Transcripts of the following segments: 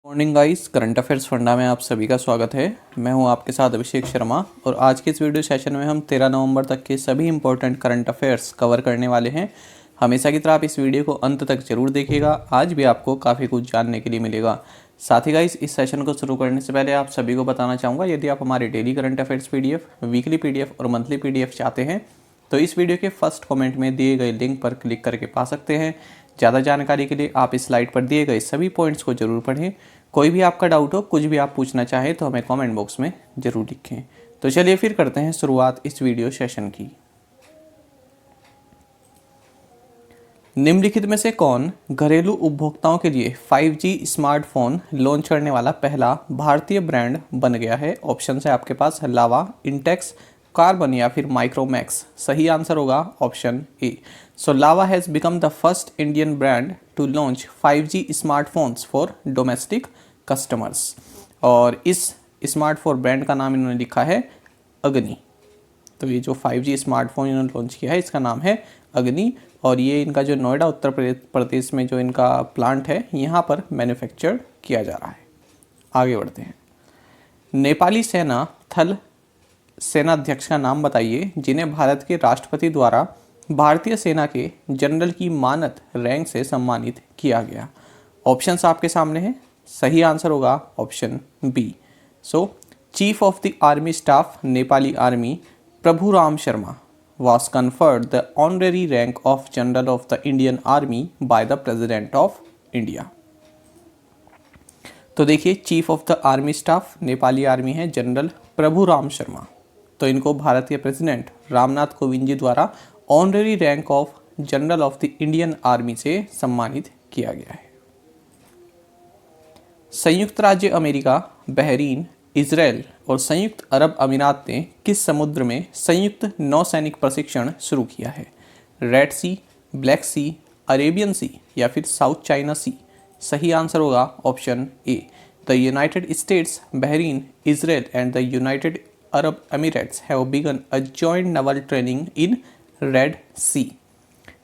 Morning guys, current affairs funda में आप सभी का स्वागत है। मैं हूं आपके साथ अभिषेक शर्मा और आज के इस वीडियो सेशन में हम 13 नवंबर तक के सभी इंपॉर्टेंट करंट अफेयर्स कवर करने वाले हैं। हमेशा की तरह आप इस वीडियो को अंत तक जरूर देखिएगा, आज भी आपको काफ़ी कुछ जानने के लिए मिलेगा। साथ ही गाइस, इस सेशन को शुरू करने से पहले आप सभी को बताना चाहूँगा, यदि आप हमारे daily current affairs PDF, weekly PDF और मंथली PDF चाहते हैं तो इस वीडियो के फर्स्ट कमेंट में दिए गए लिंक पर क्लिक करके पा सकते हैं। ज़्यादा जानकारी के लिए आप इस स्लाइड पर दिए गए सभी पॉइंट्स को जरूर पढ़ें। कोई भी आपका डाउट हो, कुछ भी आप पूछना चाहें तो हमें कमेंट बॉक्स में ज़रूर लिखें। तो चलिए फिर करते हैं शुरुआत इस वीडियो सेशन की। निम्नलिखित में से कौन घरेलू उपभोक्ताओं के लिए 5G स्मार्टफोन लॉन्च करने वाला पहला भारतीय ब्रांड बन गया है? ऑप्शन है आपके पास लावा, इंटेक्स, कार्बन या फिर माइक्रोमैक्स। सही आंसर होगा option A. So Lava has become the first Indian brand to launch 5G smartphones for domestic customers. और इस स्मार्टफोन ब्रांड का नाम इन्होंने लिखा है अग्नि। तो ये जो 5G स्मार्टफोन इन्होंने लॉन्च किया है इसका नाम है अग्नि और ये इनका जो नोएडा उत्तर प्रदेश में जो इनका प्लांट है यहाँ पर मैन्युफैक्चर किया जा रहा है। आगे बढ़ते हैं। नेपाली सेना थल सेनाध्यक्ष का नाम बताइए जिन्हें भारत के राष्ट्रपति द्वारा भारतीय सेना के जनरल की मानद रैंक से सम्मानित किया गया। ऑप्शंस आपके सामने हैं। सही आंसर होगा option B. So chief of the army staff Nepali army Prabhuram Sharma was conferred the honorary rank of General of the Indian Army by the President of India। तो देखिए, chief of the army staff Nepali army है general Prabhuram Sharma, तो इनको भारतीय president Ramnath Kovind ji द्वारा honorary rank of general of the Indian army से सम्मानित किया गया है। संयुक्त राज्य अमेरिका, बहरीन, इजराइल और संयुक्त अरब अमीरात ने किस समुद्र में संयुक्त नौसैनिक प्रशिक्षण शुरू किया है? Red Sea, Black Sea, Arabian Sea या फिर साउथ चाइना सी। सही आंसर होगा option A. The United States, Bahrain, Israel and the United Arab Emirates have begun a joint naval training in Red Sea.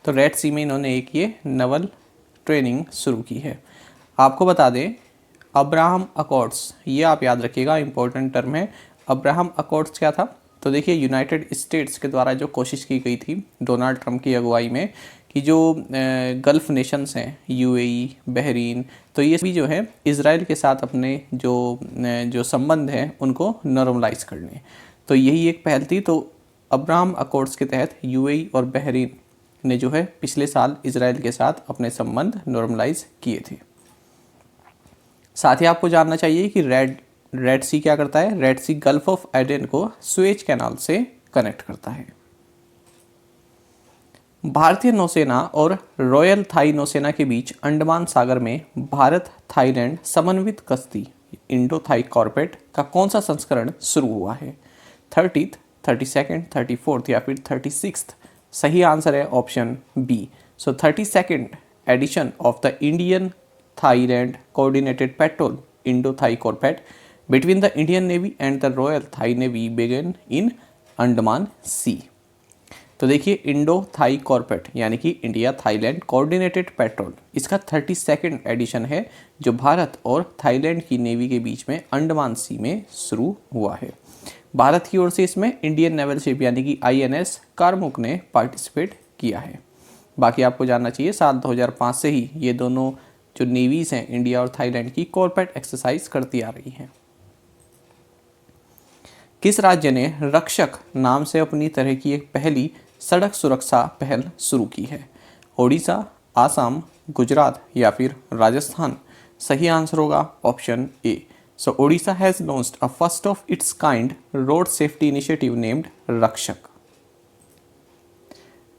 तो Red सी में इन्होंने एक ये Naval training शुरू की है। आपको बता दें, अब्राहम अकॉर्ड्स, ये आप याद रखिएगा, इंपॉर्टेंट टर्म है। अब्राहम अकॉर्ड्स क्या था? तो देखिए, यूनाइटेड स्टेट्स के द्वारा जो कोशिश की गई थी डोनाल्ड ट्रंप की अगुवाई में कि जो गल्फ़ नेशंस हैं, UAE, बहरीन, तो ये भी जो है इजराइल के साथ अपने जो संबंध हैं उनको नॉर्मलाइज करने, तो यही एक पहल थी। तो अब्राहम अकॉर्ड्स के तहत UAE और बहरीन ने जो है पिछले साल इजराइल के साथ अपने संबंध नॉर्मलाइज किए थे। साथ ही आपको जानना चाहिए कि रेड सी क्या करता है? Red Sea Gulf of Aden को सुएज कैनाल से कनेक्ट करता है। भारतीय नौसेना और रॉयल थाई नौसेना के बीच अंडमान सागर में भारत थाईलैंड समन्वित कश्ती इंडो थाई कॉर्पेट का कौन सा संस्करण शुरू हुआ है? 30th, 32nd, 34th या फिर 36th। सही आंसर है option B. So 32nd edition of the Indian Thailand coordinated patrol Indo-Thai corvette between the Indian Navy and the Royal Thai Navy began in Andaman Sea। तो देखिए, Indo Thai कॉर्पेट यानी कि India Thailand coordinated petrol, इसका 32nd addition है जो भारत और Thailand की navy के बीच में अंडमान सी में शुरू हुआ है। भारत की ओर से इसमें इंडियन नेवल शिप यानी कि INS कारमुक ने पार्टिसिपेट किया है। बाकी आपको जानना चाहिए, साल 2005 से ही ये दोनों जो नेवीज हैं इंडिया और थाईलैंड की कॉर्पेट एक्सरसाइज करती आ रही हैं। किस राज्य ने रक्षक नाम से अपनी तरह की एक पहली सड़क सुरक्षा पहल शुरू की है? ओडिशा, आसाम, गुजरात या फिर राजस्थान। सही आंसर होगा option A. So Odisha has launched a first of its kind road safety initiative named रक्षक।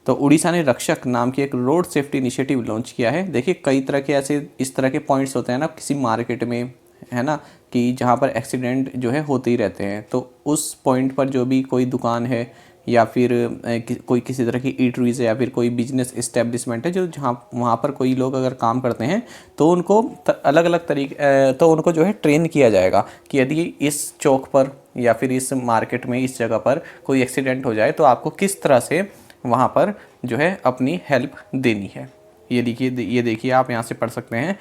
तो उड़ीसा ने रक्षक नाम की एक रोड सेफ्टी इनिशिएटिव लॉन्च किया है। देखिए, कई तरह के इस तरह के पॉइंट्स होते हैं ना किसी मार्केट में, है ना, कि जहाँ पर एक्सीडेंट जो है होते ही रहते हैं। तो उस पॉइंट पर जो भी कोई दुकान है या फिर कोई किसी तरह की ईटरीज है या फिर कोई बिजनेस इस्टेब्लिशमेंट है जो जहाँ वहाँ पर कोई लोग अगर काम करते हैं तो उनको अलग अलग तरीके तो उनको जो है ट्रेन किया जाएगा कि यदि इस चौक पर या फिर इस मार्केट में इस जगह पर कोई एक्सीडेंट हो जाए तो आपको किस तरह से वहाँ पर जो है अपनी हेल्प देनी है। ये देखिए आप यहाँ से पढ़ सकते हैं।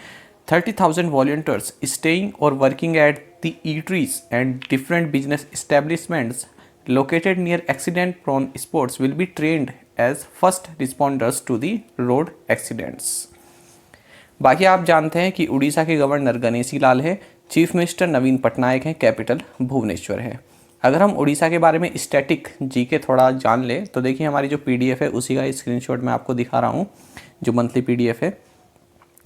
30,000 volunteers staying or working at the eateries and different business establishments located near accident prone spots will be trained as first responders to the road accidents. बाकी आप जानते हैं कि उड़ीसा के गवर्नर गणेशी लाल है, चीफ मिनिस्टर नवीन पटनायक हैं, कैपिटल भुवनेश्वर है। अगर हम उड़ीसा के बारे में स्टैटिक जीके थोड़ा जान लें तो देखिए हमारी जो पीडीएफ है उसी का स्क्रीनशॉट मैं आपको दिखा रहा हूँ, जो मंथली पीडीएफ है।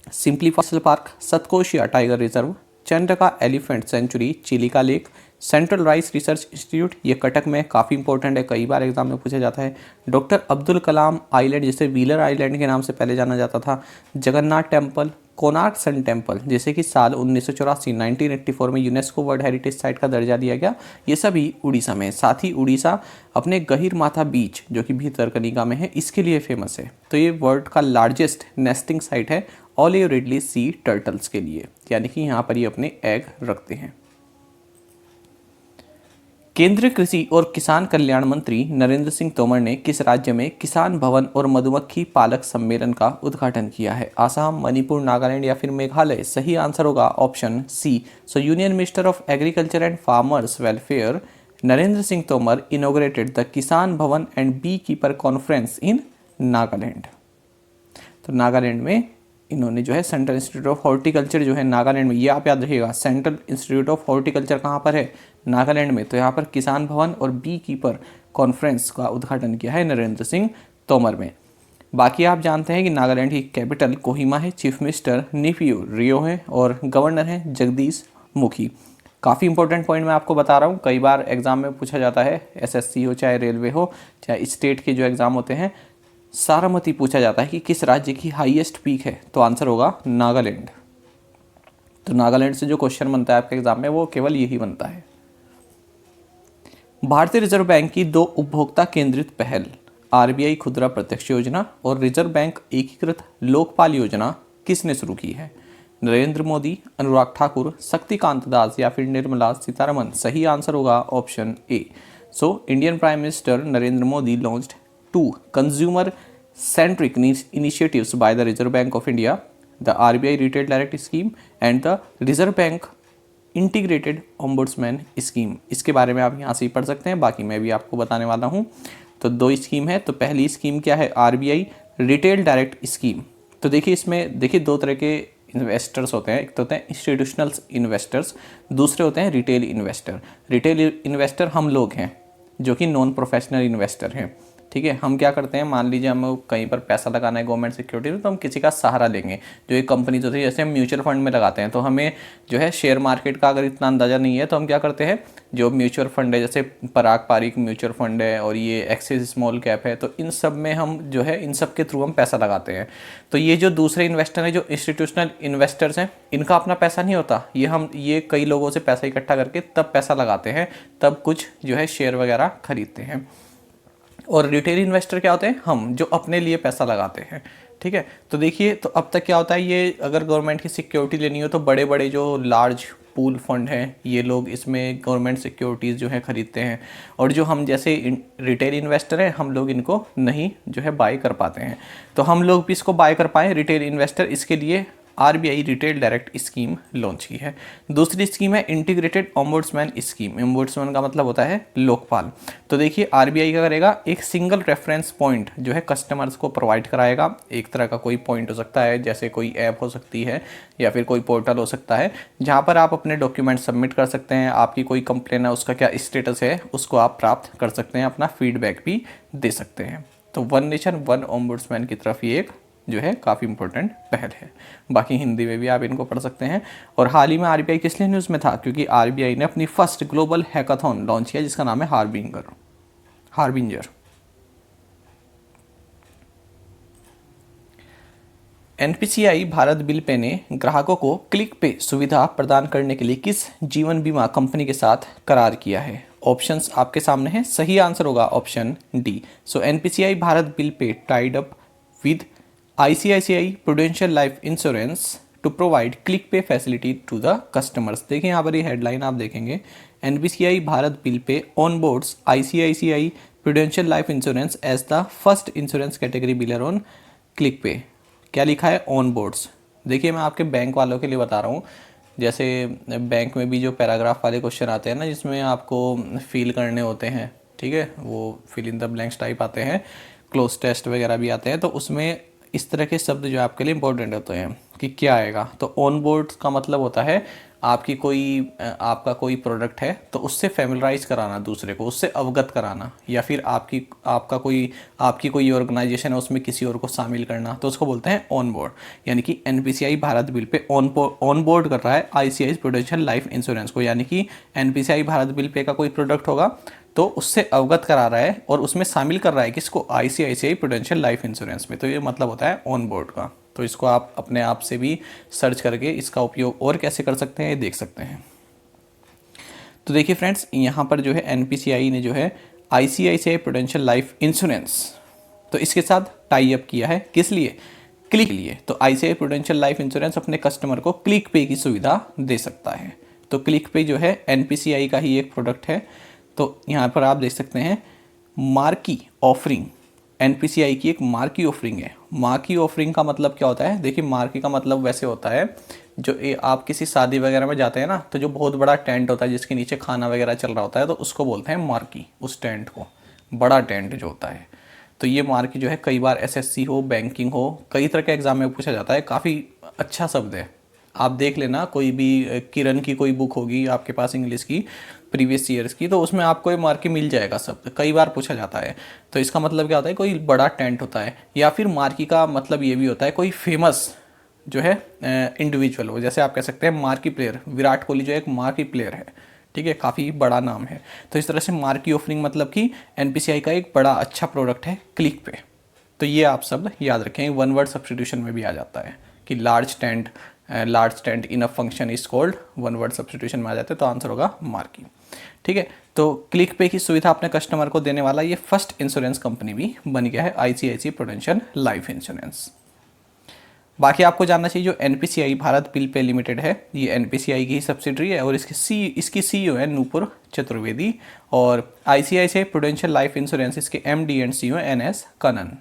Simply fossil park, Satkosia tiger reserve, Chandaka elephant sanctuary, Chilika lake, central rice research institute, ये कटक में काफ़ी इंपॉर्टेंट है, कई बार एग्जाम में पूछा जाता है। डॉक्टर अब्दुल कलाम आइलैंड, जिसे व्हीलर आइलैंड के नाम से पहले जाना जाता था, Jagannath temple, Konark sun temple, जिसे कि साल 1984 1984 में यूनेस्को वर्ल्ड हेरिटेज साइट का दर्जा दिया गया, ये सभी उड़ीसा में है। साथ ही उड़ीसा अपने गहीर माथा बीच, जो कि भितरकनिका में है, इसके लिए फेमस है। तो ये वर्ल्ड का लार्जेस्ट नेस्टिंग साइट है ऑलिव रिडली सी टर्टल्स के लिए, यानी कि यहाँ पर ये अपने एग रखते हैं। केंद्रीय कृषि और किसान कल्याण मंत्री नरेंद्र सिंह तोमर ने किस राज्य में किसान भवन और मधुमक्खी पालक सम्मेलन का उद्घाटन किया है? आसाम, मणिपुर, नागालैंड या फिर मेघालय? सही आंसर होगा option C. So union minister of agriculture and farmers welfare Narendra Singh Tomar inaugurated the Kisan Bhavan and bee keeper conference in Nagaland. तो नागालैंड में इन्होंने जो है सेंट्रल इंस्टीट्यूट ऑफ हॉर्टिकल्चर जो है नागालैंड में, ये आप याद रखिएगा, सेंट्रल इंस्टीट्यूट ऑफ हॉर्टिकल्चर कहाँ पर है? नागालैंड में। तो यहाँ पर किसान भवन और बी कीपर कॉन्फ्रेंस का उद्घाटन किया है नरेंद्र सिंह तोमर में। बाकी आप जानते हैं कि नागालैंड की कैपिटल कोहिमा है, चीफ मिनिस्टर नीफियू रियो है और गवर्नर है जगदीश मुखी। काफ़ी इंपॉर्टेंट पॉइंट मैं आपको बता रहा हूँ, कई बार एग्जाम में पूछा जाता है, एसएससी हो चाहे रेलवे हो चाहे स्टेट के जो एग्ज़ाम होते हैं, सारामती पूछा जाता है कि किस राज्य की हाईएस्ट पीक है, तो आंसर होगा नागालैंड। तो नागालैंड से जो क्वेश्चन बनता है आपके एग्जाम में वो केवल यही बनता है। भारतीय रिजर्व बैंक की दो उपभोक्ता केंद्रित पहल, आरबीआई खुदरा प्रत्यक्ष योजना और रिजर्व बैंक एकीकृत लोकपाल योजना किसने शुरू की है? नरेंद्र मोदी, अनुराग ठाकुर, शक्तिकांत दास या फिर निर्मला सीतारमन? सही आंसर होगा option A. So Indian prime minister Narendra Modi launched two consumer-centric initiatives by the Reserve Bank of India, the RBI Retail Direct Scheme and the Reserve Bank Integrated Ombudsman Scheme। इसके बारे में आप यहाँ से ही पढ़ सकते हैं, बाकी मैं भी आपको बताने वाला हूँ। तो दो स्कीम है, तो पहली स्कीम क्या है? RBI retail direct scheme. तो देखिए इसमें देखिए दो तरह के इन्वेस्टर्स होते हैं, एक तो होते हैं इंस्टीट्यूशनल इन्वेस्टर्स, दूसरे होते हैं रिटेल इन्वेस्टर। रिटेल इन्वेस्टर हम लोग हैं जो कि नॉन प्रोफेशनल इन्वेस्टर हैं, ठीक है। हम क्या करते हैं, मान लीजिए हमें कहीं पर पैसा लगाना है गवर्नमेंट सिक्योरिटी में, तो हम किसी का सहारा लेंगे। जो एक कंपनी होती है, जैसे हम म्यूचुअल फंड में लगाते हैं, तो हमें जो है शेयर मार्केट का अगर इतना अंदाज़ा नहीं है तो हम क्या करते हैं, जो म्यूचुअल फंड है जैसे पराग पारिक म्यूचुअल फंड है और ये एक्सिस स्मॉल कैप है, तो इन सब में हम जो है इन सब के थ्रू हम पैसा लगाते हैं। तो ये जो दूसरे इन्वेस्टर हैं, जो इंस्टीट्यूशनल इन्वेस्टर्स हैं, इनका अपना पैसा नहीं होता, ये कई लोगों से पैसा इकट्ठा करके तब पैसा लगाते हैं, तब कुछ जो है शेयर वगैरह खरीदते हैं। और रिटेल इन्वेस्टर क्या होते हैं? हम जो अपने लिए पैसा लगाते हैं, ठीक है। तो देखिए, तो अब तक क्या होता है, ये अगर गवर्नमेंट की सिक्योरिटी लेनी हो तो बड़े बड़े जो लार्ज पूल फंड हैं, ये लोग इसमें गवर्नमेंट सिक्योरिटीज़ जो है खरीदते हैं, और जो हम जैसे रिटेल इन्वेस्टर हैं, हम लोग इनको नहीं जो है बाय कर पाते हैं। तो हम लोग भी इसको बाय कर पाएँ रिटेल इन्वेस्टर, इसके लिए RBI retail direct scheme launch की है। दूसरी स्कीम है इंटीग्रेटेड ओम्बुड्समैन स्कीम। ओम्बुड्समैन का मतलब होता है लोकपाल। तो देखिए आरबीआई क्या करेगा, एक सिंगल रेफरेंस पॉइंट जो है कस्टमर्स को प्रोवाइड कराएगा। एक तरह का कोई पॉइंट हो सकता है, जैसे कोई ऐप हो सकती है या फिर कोई पोर्टल हो सकता है, जहाँ पर आप अपने डॉक्यूमेंट सबमिट कर सकते हैं, आपकी कोई कंप्लेन है उसका क्या स्टेटस है उसको आप प्राप्त कर सकते हैं, अपना फीडबैक भी दे सकते हैं। तो वन नेशन वन ओम्बुड्समैन की तरफ ये एक जो है काफ़ी इंपॉर्टेंट पहल है। बाकी हिंदी में भी आप इनको पढ़ सकते हैं। और हाल ही में आरबीआई किस लिए न्यूज़ में था, क्योंकि आरबीआई ने अपनी फर्स्ट ग्लोबल हैकाथॉन लॉन्च किया जिसका नाम है हार्बिंजर। एनपीसीआई भारत बिल पे ने ग्राहकों को क्लिक पे सुविधा प्रदान करने के लिए किस जीवन बीमा कंपनी के साथ करार किया है? ऑप्शंस आपके सामने हैं, सही आंसर होगा ऑप्शन डी। सो एनपीसीआई भारत बिल पे tied up with ICICI Prudential Life Insurance to provide click pay facility to the customers। देखिए यहाँ पर ये हेडलाइन आप देखेंगे, NPCI Bharat bill pay on boards ICICI Prudential Life Insurance as the first insurance category biller on click pay. क्या लिखा है? On boards. देखिए मैं आपके बैंक वालों के लिए बता रहा हूँ, जैसे बैंक में भी जो पैराग्राफ वाले क्वेश्चन आते हैं ना, जिसमें आपको फिल करने होते हैं, ठीक है, वो fill in the blanks type आते हैं, क्लोज टेस्ट वगैरह भी आते हैं, तो उसमें इस तरह के शब्द जो आपके लिए इंपॉर्टेंट होते हैं कि क्या आएगा। तो ऑन बोर्ड का मतलब होता है आपका कोई प्रोडक्ट है तो उससे फैमिलराइज कराना, दूसरे को उससे अवगत कराना, या फिर आपकी कोई ऑर्गेनाइजेशन है उसमें किसी और को शामिल करना, तो उसको बोलते हैं ऑन बोर्ड। यानी कि NPCI Bharat bill pay on board कर रहा है आईसीआई प्रूडेंशियल लाइफ इंश्योरेंस को, यानी कि एनपीसीआई भारत बिल पे का कोई प्रोडक्ट होगा तो उससे अवगत करा रहा है और उसमें शामिल कर रहा है किसको, आईसीआईसीआई प्रूडेंशियल लाइफ इंश्योरेंस में। तो ये मतलब होता है ऑन बोर्ड का। तो इसको आप अपने आप से भी सर्च करके इसका उपयोग और कैसे कर सकते हैं ये देख सकते हैं। तो देखिए फ्रेंड्स, यहाँ पर जो है एनपीसीआई ने जो है आईसीआईसीआई प्रूडेंशियल लाइफ इंश्योरेंस, तो इसके साथ टाई अप किया है, किस लिए, क्लिक के लिए। तो आईसीआई प्रूडेंशियल लाइफ इंश्योरेंस अपने कस्टमर को क्लिक पे की सुविधा दे सकता है। तो क्लिक पे जो है एनपीसीआई का ही एक प्रोडक्ट है। तो यहाँ पर आप देख सकते हैं मार्की ऑफरिंग, एनपीसीआई की एक मार्की ऑफरिंग है। मार्की ऑफरिंग का मतलब क्या होता है, देखिए मार्की का मतलब वैसे होता है जो आप किसी शादी वगैरह में जाते हैं ना, तो जो बहुत बड़ा टेंट होता है जिसके नीचे खाना वगैरह चल रहा होता है, तो उसको बोलते हैं मार्की, उस टेंट को, बड़ा टेंट जो होता है। तो ये मार्की जो है कई बार एसएससी हो, बैंकिंग हो, कई तरह के एग्जाम में पूछा जाता है, काफ़ी अच्छा शब्द है। आप देख लेना, कोई भी किरण की कोई बुक होगी आपके पास इंग्लिश की प्रीवियस ईयर्स की, तो उसमें आपको ये मार्की मिल जाएगा, शब्द कई बार पूछा जाता है। तो इसका मतलब क्या होता है, कोई बड़ा टेंट होता है, या फिर मार्की का मतलब ये भी होता है कोई फेमस जो है इंडिविजुअल हो। जैसे आप कह सकते हैं मार्की प्लेयर, विराट कोहली जो एक मार्की प्लेयर है, ठीक है, काफ़ी बड़ा नाम है। तो इस तरह से मार्की ऑफरिंग मतलब कि एनपीसीआई का एक बड़ा अच्छा प्रोडक्ट है क्लिक पे। तो ये आप शब्द याद रखें, वन वर्ड सब्स्टिट्यूशन में भी आ जाता है कि large tent in a function is called, one word substitution में आ जाते हैं, तो आंसर होगा मार्की। ठीक है, तो क्लिक पे की सुविधा अपने कस्टमर को देने वाला ये फर्स्ट इंश्योरेंस कंपनी भी बन गया है आईसीआईसीआई प्रूडेंशियल लाइफ इंश्योरेंस। बाकी आपको जानना चाहिए जो एनपीसीआई भारत बिल पे लिमिटेड है, ये एनपीसीआई की ही सब्सिडरी है और इसकी सीईओ है नूपुर चतुर्वेदी, और आईसीआईसीआई प्रूडेंशियल लाइफ इंश्योरेंस इसके MD and CEO NS Kanan.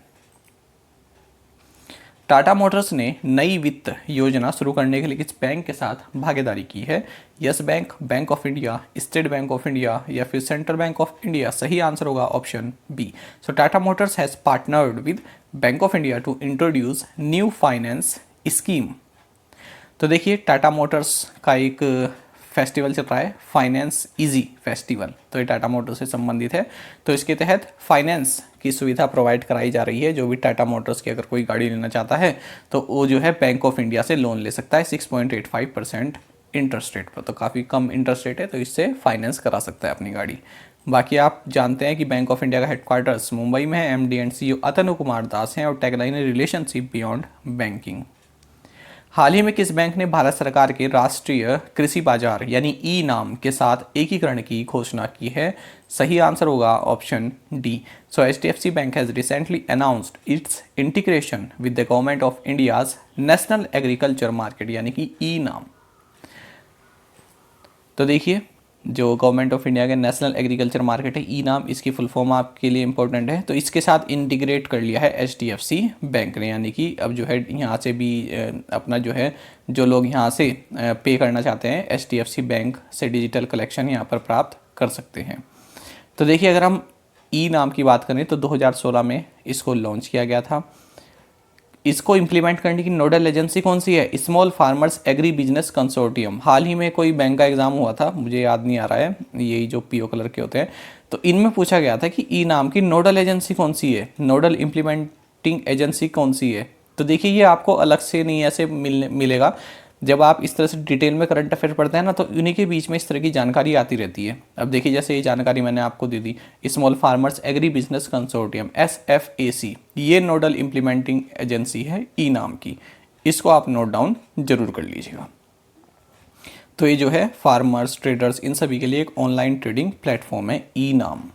Tata Motors ने नई वित्त योजना शुरू करने के लिए किस बैंक के साथ भागीदारी की है, Yes Bank, Bank of India, State Bank of India, या फिर सेंट्रल बैंक ऑफ इंडिया। सही आंसर होगा option B. So Tata Motors has partnered with Bank of India to introduce new finance scheme. तो देखिए टाटा मोटर्स का एक फेस्टिवल चल रहा है, फाइनेंस इजी फेस्टिवल, तो ये टाटा मोटर्स से संबंधित है। तो इसके तहत फाइनेंस की सुविधा प्रोवाइड कराई जा रही है। जो भी टाटा मोटर्स की अगर कोई गाड़ी लेना चाहता है तो वो जो है बैंक ऑफ इंडिया से लोन ले सकता है 6.85% इंटरेस्ट रेट पर। तो काफ़ी कम इंटरेस्ट रेट है, तो इससे फाइनेंस करा सकता है अपनी गाड़ी। बाकी आप जानते हैं कि बैंक ऑफ इंडिया का हेडक्वार्टर्स मुंबई में है, एमडी एंड सीईओ अतनु कुमार दास हैं, और टैगलाइन है रिलेशनशिप बियॉन्ड बैंकिंग। हाल ही में किस बैंक ने भारत सरकार के राष्ट्रीय कृषि बाजार यानी ई नाम के साथ एकीकरण की घोषणा की है? सही आंसर होगा option D. So HDFC bank has recently announced it's integration with the government of India's national agriculture market यानी कि ई नाम। तो देखिए जो गवर्नमेंट ऑफ इंडिया के नेशनल एग्रीकल्चर मार्केट है ई नाम, इसकी फुल फॉर्म आपके लिए इंपॉर्टेंट है। तो इसके साथ इंटीग्रेट कर लिया है एचडीएफसी बैंक ने, यानी कि अब जो है यहाँ से भी अपना जो है जो लोग यहाँ से पे करना चाहते हैं एचडीएफसी बैंक से डिजिटल कलेक्शन यहाँ पर प्राप्त कर सकते हैं। तो देखिए अगर हम ई नाम की बात करें तो 2016 में इसको लॉन्च किया गया था। इसको इम्प्लीमेंट करने की नोडल एजेंसी कौन सी है? Small farmers agri business consortium. हाल ही में कोई बैंक का एग्जाम हुआ था, मुझे याद नहीं आ रहा है, यही जो पीओ कलर के होते हैं, तो इनमें पूछा गया था कि ई नाम की नोडल एजेंसी कौन सी है, नोडल इम्प्लीमेंटिंग एजेंसी कौन सी है। तो देखिए ये आपको अलग से नहीं ऐसे मिलेगा, जब आप इस तरह से डिटेल में करंट अफेयर पढ़ते हैं ना, तो उन्हीं के बीच में इस तरह की जानकारी आती रहती है। अब देखिए जैसे ये जानकारी मैंने आपको दे दी, small farmers agri business consortium SFAC, ये नोडल इम्प्लीमेंटिंग एजेंसी है ई नाम की, इसको आप नोट डाउन जरूर कर लीजिएगा। तो ये जो है फार्मर्स, ट्रेडर्स, इन सभी के लिए एक ऑनलाइन ट्रेडिंग प्लेटफॉर्म है ई नाम।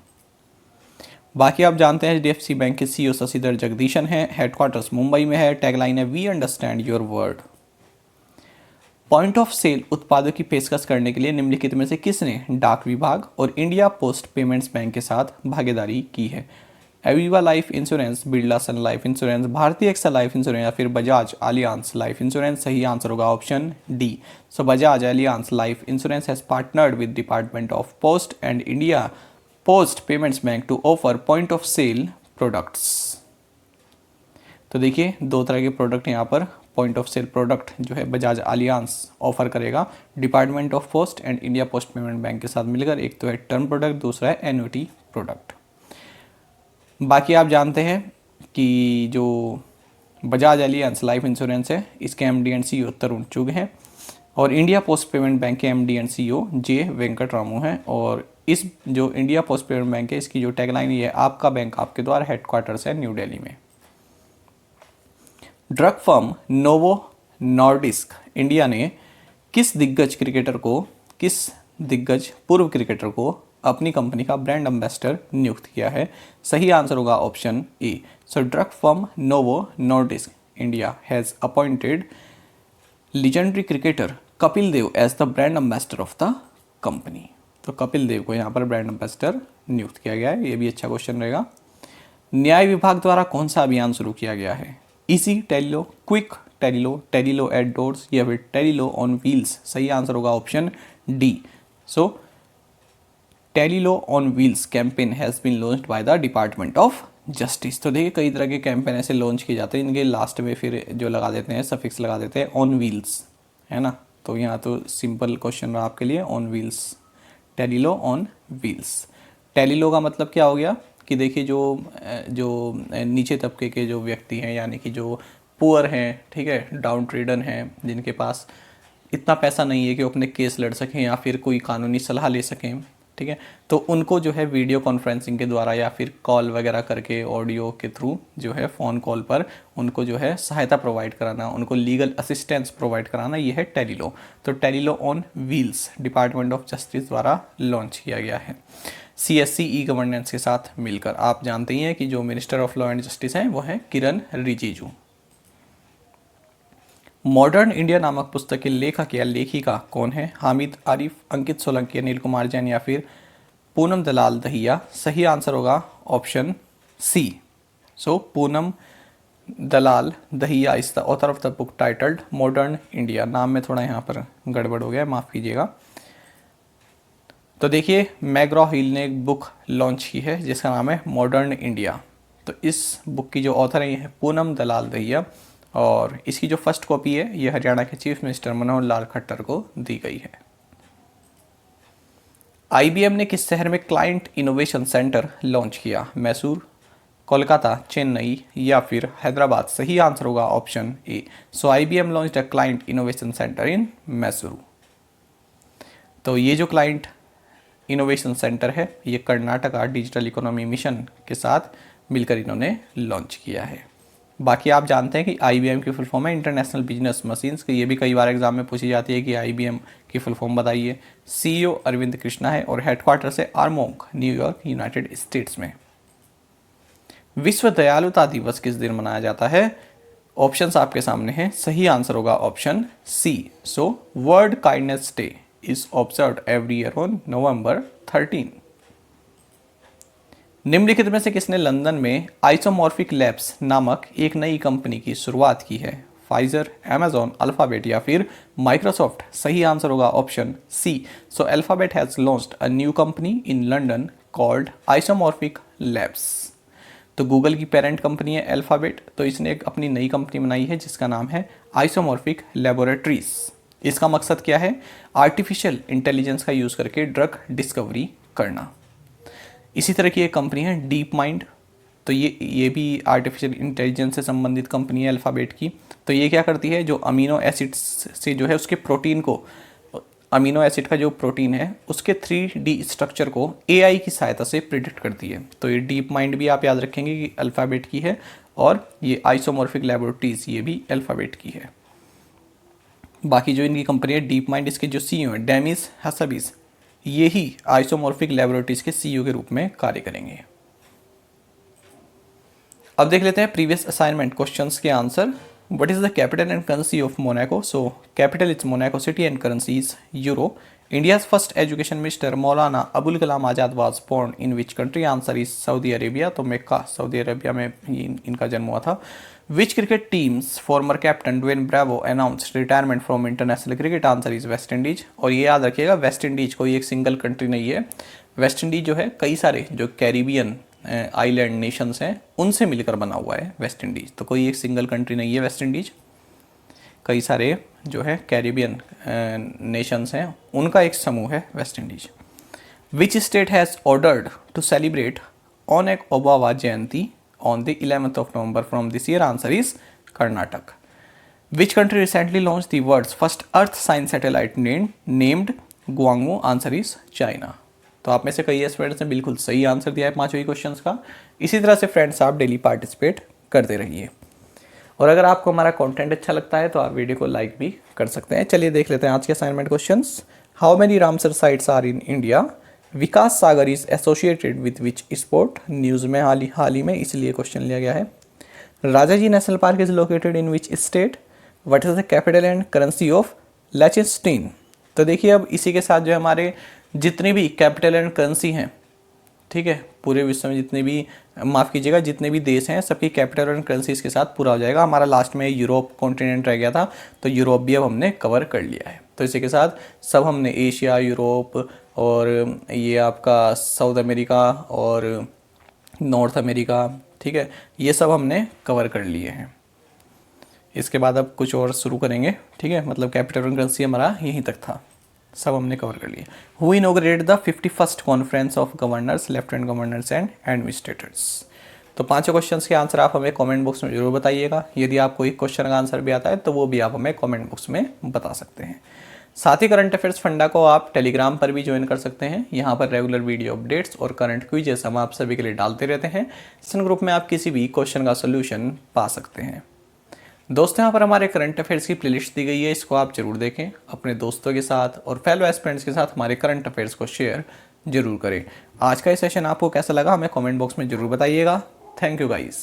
बाकी आप जानते हैं एचडीएफसी बैंक के सीईओ शशिधर जगदीशन है, हेडक्वार्टर्स मुंबई में है, टैगलाइन है we understand your world. Point of sale उत्पादों की पेशकश करने के लिए निम्नलिखित में से किसने डाक विभाग और इंडिया पोस्ट पेमेंट्स बैंक के साथ भागीदारी की है? Aviva Life Insurance, Birla Sun Life Insurance, Bharti AXA Life Insurance या फिर बजाज एलियांज लाइफ इंश्योरेंस? सही आंसर होगा option D. So Bajaj Allianz Life Insurance has partnered with department of post and India Post Payments Bank to offer point of sale products. तो देखिए दो तरह के product यहाँ पर पॉइंट ऑफ सेल प्रोडक्ट जो है बजाज एलियांज ऑफर करेगा department of post and India Post Payment Bank के साथ मिलकर। एक तो है टर्म प्रोडक्ट, दूसरा है एन्युटी प्रोडक्ट। बाकी आप जानते हैं कि जो बजाज एलियांज लाइफ इंश्योरेंस है इसके एमडी एंड सीईओ तरुण चुग हैं और इंडिया पोस्ट पेमेंट बैंक के MD and CEO J Venkat Ramu हैं। और इस जो इंडिया पोस्ट पेमेंट बैंक है इसकी जो टैगलाइन ये है, आपका बैंक आपके द्वारा, हेडक्वार्टर्स है न्यू दिल्ली में। Drug firm Novo Nordisk India ने किस दिग्गज पूर्व क्रिकेटर को अपनी कंपनी का ब्रांड एम्बेसडर नियुक्त किया है? सही आंसर होगा option A. So drug firm Novo Nordisk India has appointed legendary cricketer Kapil Dev as the brand ambassador of the company. तो कपिल देव को यहाँ पर ब्रांड एम्बेसडर नियुक्त किया गया है। ये भी अच्छा क्वेश्चन रहेगा। न्याय विभाग द्वारा कौन सा अभियान शुरू किया गया है? Easy Tele Law, quick Tele Law, Tele Law at doors या फिर टेलीलो ऑन व्हील्स? सही आंसर होगा option D. So Tele Law on wheels campaign has been launched by the Department of Justice. तो देखिए कई तरह के कैंपेन ऐसे लॉन्च किए जाते हैं, इनके लास्ट में फिर जो लगा देते हैं सफिक्स लगा देते हैं ऑन व्हील्स, है ना। तो यहाँ तो सिंपल क्वेश्चन रहा आपके लिए, ऑन व्हील्स, टेलीलो ऑन व्हील्स। टेलीलो का मतलब क्या हो गया कि देखिए जो नीचे तबके के जो व्यक्ति हैं यानी कि जो पुअर हैं, ठीक है, डाउन ट्रेडन हैं, जिनके पास इतना पैसा नहीं है कि वो अपने केस लड़ सकें या फिर कोई कानूनी सलाह ले सकें, ठीक है, तो उनको जो है वीडियो कॉन्फ्रेंसिंग के द्वारा या फिर कॉल वगैरह करके ऑडियो के थ्रू जो है फ़ोन कॉल पर उनको जो है सहायता प्रोवाइड कराना, उनको लीगल असिस्टेंस प्रोवाइड कराना, ये है टेलीलो। तो Tele Law on wheels Department of Justice द्वारा लॉन्च किया गया है CSC ई गवर्नेंस के साथ मिलकर। आप जानते ही हैं कि जो minister of law and justice हैं वो हैं किरण रिजिजू। मॉडर्न इंडिया नामक पुस्तक के लेखक या लेखिका कौन है? हामिद आरिफ, अंकित सोलंकी, अनिल कुमार जैन या फिर पूनम दलाल दहिया? सही आंसर होगा option C. So Poonam Dalal Dahiya is the author of the book titled modern India. नाम में थोड़ा यहाँ पर गड़बड़ हो गया, माफ़ कीजिएगा। तो देखिए मैग्रॉ हिल ने एक बुक लॉन्च की है जिसका नाम है मॉडर्न इंडिया। तो इस बुक की जो ऑथर है ये है पूनम दलाल दहिया और इसकी जो फर्स्ट कॉपी है ये हरियाणा के चीफ मिनिस्टर मनोहर लाल खट्टर को दी गई है। IBM ने किस शहर में क्लाइंट इनोवेशन सेंटर लॉन्च किया? मैसूर, कोलकाता, चेन्नई या फिर हैदराबाद? सही आंसर होगा option A. So IBM launched a client innovation centre in Mysore. तो ये जो क्लाइंट इनोवेशन सेंटर है ये कर्नाटका डिजिटल इकोनॉमी मिशन के साथ मिलकर इन्होंने लॉन्च किया है। बाकी आप जानते हैं कि IBM की फुल फॉर्म है इंटरनेशनल बिजनेस मशीन्स। ये भी कई बार एग्जाम में पूछी जाती है कि IBM की फुल फॉर्म बताइए। CEO अरविंद कृष्णा है और हेडक्वार्टर है आर्मोंग, न्यूयॉर्क, यूनाइटेड स्टेट्स में। विश्व दयालुता दिवस किस दिन मनाया जाता है? ऑप्शंस आपके सामने हैं। सही आंसर होगा option C. So world kindness day is observed every year on November 13। निम्नलिखित में से किसने लंदन में आइसोमॉर्फिक लैब्स नामक एक नई कंपनी की शुरुआत की है? फाइजर, अमेजॉन, अल्फाबेट या फिर माइक्रोसॉफ्ट? सही आंसर होगा option C. So Alphabet has launched a new company in London called Isomorphic Labs. तो गूगल की पेरेंट कंपनी है अल्फाबेट, तो इसने एक अपनी नई कंपनी बनाई है जिसका नाम है आइसोमॉर्फिक लैबोरेटरीज। इसका मकसद क्या है? आर्टिफिशियल इंटेलिजेंस का यूज़ करके ड्रग डिस्कवरी करना। इसी तरह की एक कंपनी है डीप माइंड, तो ये भी आर्टिफिशियल इंटेलिजेंस से संबंधित कंपनी है अल्फ़ाबेट की। तो ये क्या करती है, जो अमीनो एसिड्स से जो है उसके प्रोटीन को, अमीनो एसिड का जो प्रोटीन है उसके 3D स्ट्रक्चर को AI की सहायता से प्रिडिक्ट करती है। तो ये डीप माइंड भी आप याद रखेंगे कि अल्फ़ाबेट की है और ये आइसोमॉर्फिक लैबोरेटरीज ये भी अल्फ़ाबेट की है। बाकी जो इनकी कंपनी है डीप माइंड, इसके जो CEO हैं डेमिस हसाबिस, ये ही आइसोमॉर्फिक लैबोरेटरीज के CEO के रूप में कार्य करेंगे। अब देख लेते हैं प्रीवियस असाइनमेंट क्वेश्चंस के answer. What is the capital and currency of Monaco? So capital is Monaco city and currency is euro India's first education minister Maulana Abul Kalam Azad was born in which country? Answer is Saudi Arabia. तो Mecca Saudi Arabia में इनका जन्म हुआ था। Which cricket team's former captain Dwayne Bravo announced retirement from international cricket? Answer is West Indies. और ये याद रखिएगा, वेस्ट इंडीज कोई एक सिंगल कंट्री नहीं है। वेस्ट इंडीज जो है कई सारे जो कैरिबियन आइलैंड नेशंस हैं उनसे मिलकर बना हुआ है वेस्ट इंडीज। तो कोई एक सिंगल कंट्री नहीं है वेस्ट इंडीज, कई सारे जो है कैरिबियन नेशंस हैं उनका एक समूह है West Indies. Which state has ordered to celebrate on एक Obavva Jayanti on the 11th of November from this year? Answer is Karnataka. Which country recently launch the world's first earth science satellite named Guangmu? Answer is China. तो आप में से कई students ने बिल्कुल सही answer दिया है पांचों ही क्वेश्चंस का। इसी तरह से फ्रेंड्स आप डेली पार्टिसिपेट करते रहिए, और अगर आपको हमारा कंटेंट अच्छा लगता है तो आप वीडियो को लाइक भी कर सकते हैं। चलिए देख लेते हैं आज के assignment questions. How many Ramsar sites are in India? Vikas Sagar is associated with which sport? News में हाल ही में इसलिए क्वेश्चन लिया गया है। Rajaji national park is located in which state? What is the capital and currency of Liechtenstein? तो देखिए अब इसी के साथ जो हमारे जितनी भी कैपिटल एंड करेंसी हैं, ठीक है, पूरे विश्व में जितने भी, माफ़ कीजिएगा, जितने भी देश हैं सबकी कैपिटल एंड करेंसीज के साथ पूरा हो जाएगा। हमारा लास्ट में यूरोप कॉन्टिनेंट रह गया था, तो यूरोप भी अब हमने कवर कर लिया है। तो इसी के साथ सब हमने एशिया, यूरोप और ये आपका साउथ अमेरिका और नॉर्थ अमेरिका, ठीक है, ये सब हमने कवर कर लिए हैं। इसके बाद अब कुछ और शुरू करेंगे, ठीक है, मतलब कैपिटल एंड करेंसी हमारा यहीं तक था, सब हमने कवर कर लिया। Who inaugurated the 51st conference of governors, lieutenant governors and administrators? तो पांचों क्वेश्चंस के आंसर आप हमें कमेंट बॉक्स में जरूर बताइएगा। यदि आपको एक क्वेश्चन का आंसर भी आता है तो वो भी आप हमें कमेंट बॉक्स में बता सकते हैं। साथ ही करंट अफेयर्स फंडा को आप टेलीग्राम पर भी ज्वाइन कर सकते हैं। यहाँ पर रेगुलर वीडियो अपडेट्स और करंट क्विजेस हम आप सभी के लिए डालते रहते हैं। इस ग्रुप में आप किसी भी क्वेश्चन का सोल्यूशन पा सकते हैं। दोस्तों, यहाँ पर हमारे करंट अफेयर्स की प्लेलिस्ट दी गई है, इसको आप जरूर देखें। अपने दोस्तों के साथ और फेलो एस्पिरेंट्स के साथ हमारे करंट अफेयर्स को शेयर जरूर करें। आज का ये सेशन आपको कैसा लगा हमें कमेंट बॉक्स में जरूर बताइएगा। Thank you guys.